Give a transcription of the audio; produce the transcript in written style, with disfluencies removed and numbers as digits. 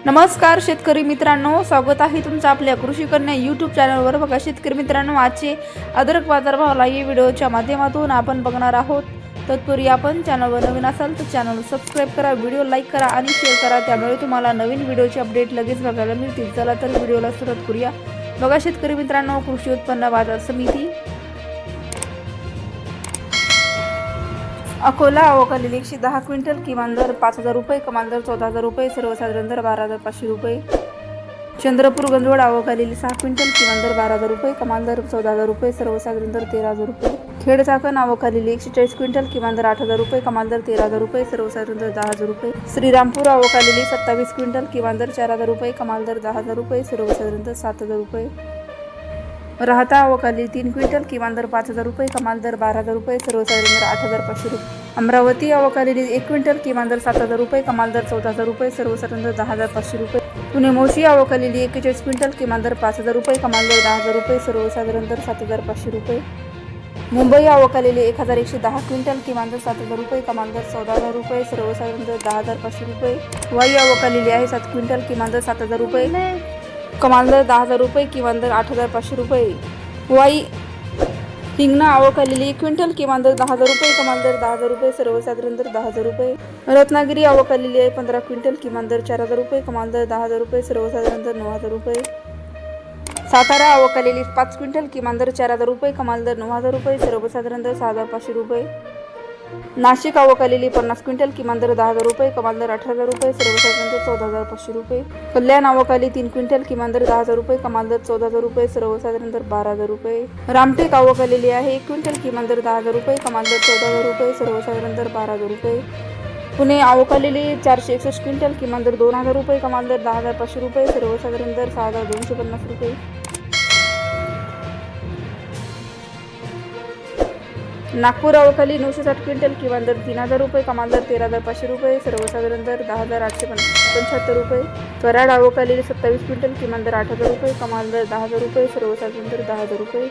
नमस्कार शेतकरी मित्रांनो, स्वागत आहे तुमचं आपल्या कृषी कन्या यूट्यूब चॅनलवर। बघा शेतकरी मित्रांनो, आजचे अद्रक बाजारभाव लाईव्ह व्हिडिओच्या माध्यमातून आपण बघणार आहोत। तत्पूर्वी आपण चॅनलवर नवीन असाल तर चॅनल सबस्क्राइब करा, व्हिडिओ लाईक करा आणि शेअर करा, त्यामुळे तुम्हाला नवीन व्हिडिओचे अपडेट लगेच बघायला मिळतील। चला तर व्हिडिओला सुरुवात करूया। बघा शेतकरी मित्रांनो, कृषी उत्पन्न बाजार समिती अकोला आवकालील 110 क्विंटल, किमान दर 5000 रुपये, कमाल दर 14000 रुपये, सर्वसाधारण दर 12500 रुपये। चंद्रपूर गंजवड आवकालील 6 क्विंटल, किमान दर 12000 रुपये, कमाल दर 14000 रुपये, सर्वसाधारण दर 13000 रुपये। खेड चाकण आवकालील 140 क्विंटल, किमान दर 8000 रुपये, कमाल दर 13000 रुपये, सर्वसाधारण दर 10000 रुपये। श्रीरामपूर आवकालील 27 क्विंटल, किमान दर 4000 रुपये, कमाल दर 10000 रुपये, सर्वसाधारण दर 7000 रुपये। राहता आवकालील 3 क्विंटल, किमान दर 5000 रुपये, कमाल दर 12000 रुपये, सर्वसाधारण दर 8500 रुपये। अमरावती आवकालील 1 क्विंटल, किमान दर 7000 रुपये, कमाल दर 14000 रुपये, सर्वसाधारण दर 10500 रुपये। पुणे मोशी आवकालील 41 क्विंटल, किमान दर 5000 रुपये, कमाल दर 10000 रुपये, सर्वसाधारण दर 7500 रुपये। मुंबई आवकालील 1110 क्विंटल, किमान दर 7000 रुपये, कमाल दर 14000 रुपये, सर्वसाधारण दर 10500 रुपये। वाई आवकालील आहे 7 क्विंटल, किमान दर 7000 रुपये, कमाल दर 10000 रुपये, किमान दर 8500 रुपये। वाई हिंगणा आवकालील 1 क्विंटल, किमान दर 10000 रुपये, कमाल दर 10000 रुपये, सर्वसाधारण दर 10000 रुपये। रत्नागिरी आवकालील आहे 15 क्विंटल, किमान दर 4000 रुपये, कमाल दर 10000 रुपये, सर्वसाधारण दर 9000 रुपये। सातारा आवकालील 5 क्विंटल, किमान दर 4000 रुपये, कमाल दर 9000 रुपये, सर्वसाधारण दर 6500 रुपये। नाशिक आवकालील 50 क्विंटल, किमान दर 10000 रुपये, कमाल दर 18000 रुपये, सर्वसाधारण दर 14500 रुपये। कल्याण आवकालील 3 क्विंटल, किमान दर 10000 रुपये, कमाल दर 14000 रुपये, सर्वसाधारण दर 12000 रुपये। रामटेक आवकालील आहे 1 क्विंटल, किमान दर 10000 रुपये, कमाल दर 14000 रुपये, सर्वसाधारण दर 12000 रुपये। पुणे आवकालील 461 क्विंटल, किमान दर 2000 रुपये, कमाल दर 10500 रुपये, सर्वसाधारण दर 6250 रुपये। नागपूर आवकालील 960 क्विंटल, किमान दर 3000 रुपये, कमाल दर 13500 रुपये, सर्वसाधारण दर 10875 रुपये। कराड आवकालील 27 क्विंटल, किमान दर 8000 रुपये, कमाल दर 10000 रुपये, सर्वसाधारण दर 10000 रुपये।